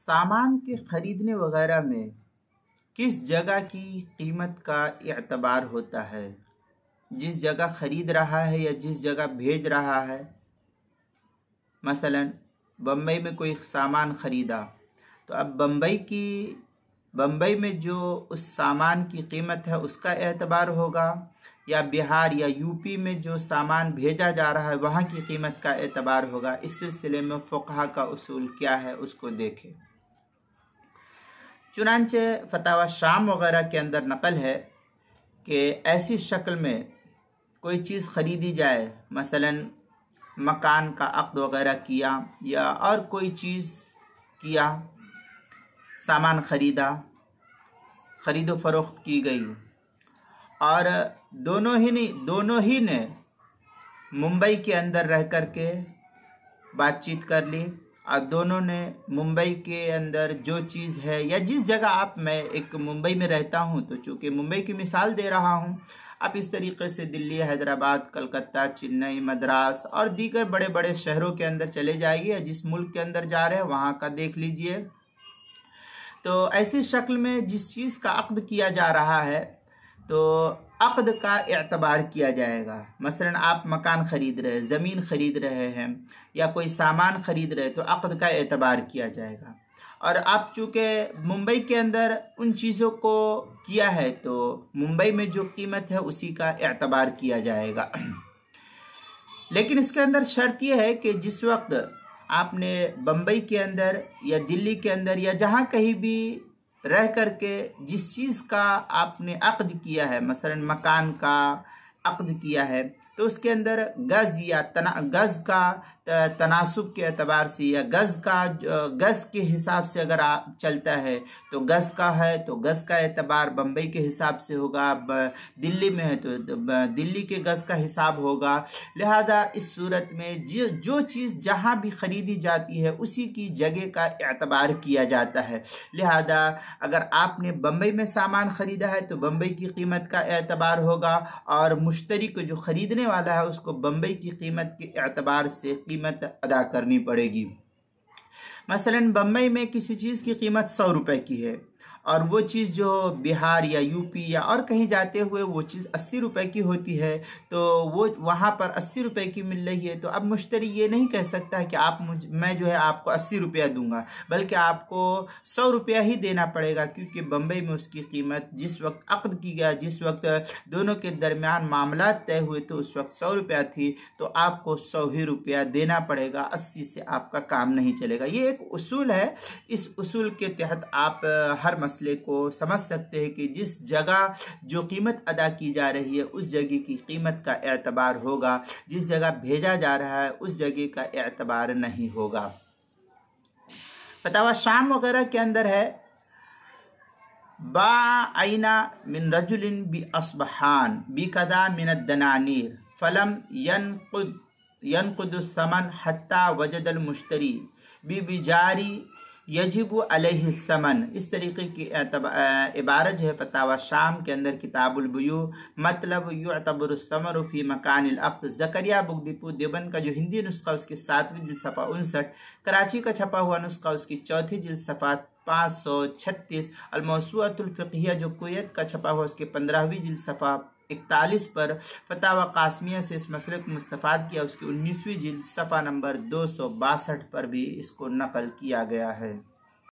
सामान के खरीदने वगैरह में किस जगह की कीमत का एतबार होता है? जिस जगह खरीद रहा है या जिस जगह भेज रहा है। मसलन बम्बई में कोई सामान ख़रीदा, तो अब बम्बई में जो उस सामान की कीमत है उसका एतबार होगा, या बिहार या यूपी में जो सामान भेजा जा रहा है वहाँ की कीमत का एतबार होगा। इस सिलसिले में फ़ुक़हा का उसूल क्या है उसको देखें। चुनांचे फतावा शाम वगैरह के अंदर नकल है कि ऐसी शक्ल में कोई चीज़ ख़रीदी जाए, मसलन मकान का अक़्द वगैरह किया या और कोई चीज़ किया, सामान ख़रीदा, ख़रीदो फ़रोख्त की गई, और दोनों ही ने मुंबई के अंदर रह कर के बातचीत कर ली, और दोनों ने मुंबई के अंदर जो चीज़ है या जिस जगह मैं एक मुंबई में रहता हूँ, तो चूँकि मुंबई की मिसाल दे रहा हूँ, आप इस तरीक़े से दिल्ली, हैदराबाद, कलकत्ता, चेन्नई, मद्रास और दीगर बड़े बड़े शहरों के अंदर चले जाइए, या जिस मुल्क के अंदर जा रहे हैं वहाँ का देख लीजिए। तो ऐसी शक्ल में जिस चीज़ का अक़्द किया जा रहा है तो अक़्द का एतबार किया जाएगा। मसलन आप मकान ख़रीद रहे हैं, ज़मीन ख़रीद रहे हैं या कोई सामान ख़रीद रहे हैं, तो अक़्द का एतबार किया जाएगा। और आप चूँकि मुंबई के अंदर उन चीज़ों को किया है तो मुंबई में जो कीमत है उसी का एतबार किया जाएगा। लेकिन इसके अंदर शर्त यह है कि जिस वक्त आपने बम्बई के अंदर या दिल्ली के अंदर या जहाँ कहीं भी रह करके जिस चीज़ का आपने अक़्द किया है, मसलन मकान का अक़्द किया है, तो उसके अंदर गज़ या गज़ का तनासुब के एतबार से या गज़ के हिसाब से अगर आप चलता है तो गज़ का है तो गज़ का एतबार बम्बई के हिसाब से होगा, दिल्ली में है तो दिल्ली के गज़ का हिसाब होगा। लिहाजा इस सूरत में जो चीज़ जहाँ भी ख़रीदी जाती है उसी की जगह का एतबार किया जाता है। लिहाजा अगर आपने बम्बई में सामान ख़रीदा है तो बम्बई की कीमत का एतबार होगा, और मुश्तरी को जो ख़रीदने वाला है उसको बम्बई की कीमत के एतबार से कीमत अदा करनी पड़ेगी। मसलन बम्बई में किसी चीज़ की कीमत 100 रुपए की है और वो चीज़ जो बिहार या यूपी या और कहीं जाते हुए वो चीज़ 80 रुपए की होती है, तो वो वहाँ पर 80 रुपए की मिल रही है, तो अब मुश्तरी ये नहीं कह सकता है कि मैं जो है आपको 80 रुपया दूंगा, बल्कि आपको 100 रुपया ही देना पड़ेगा, क्योंकि बम्बई में उसकी कीमत जिस वक्त अक़्द की गया, जिस वक्त दोनों के दरमियान मामला तय हुए तो उस वक्त 100 रुपया थी, तो आपको 100 ही रुपया देना पड़ेगा, 80 से आपका काम नहीं चलेगा। ये एक उसूल है। इस उसूल के तहत आप हर मसले को समझ सकते हैं कि जिस जगह जो कीमत अदा की जा रही है उस जगह की कीमत का एतबार होगा, जिस जगह भेजा जा रहा है उस जगह का एतबार नहीं होगा। फतावा शाम वगैरह के अंदर है, बा आइना मिन रजुलिन बी अस्बहान बी कदा मिन दनानीर फलम यनकुद समन हत्ता वजदल मुश्तरी बी बिजारी यजिबु अलैहि समन। इस तरीके की इबारत जो है फतावा शाम के अंदर किताबुल बुयू, मतलब युअतबरु समरु फी मकानिल अक़्द, ज़करिया बुक डिपो देवबंद का जो हिंदी नुस्खा उसकी 7वीं जिल्द सफ़ा 59, कराची का छपा हुआ नुस्खा उसकी 4थी जिल्द सफ़ा 536, अल-मौसूअतुल फ़िक़हिया जो कुवैत का छपा हुआ उसके 15वीं जिल्द सफ़ा 41 पर फतावा कासमिया से इस मसले को मुस्तफ़ाद किया, उसकी 19वीं जिल्द सफ़ा नंबर 262 पर भी इसको नकल किया गया है।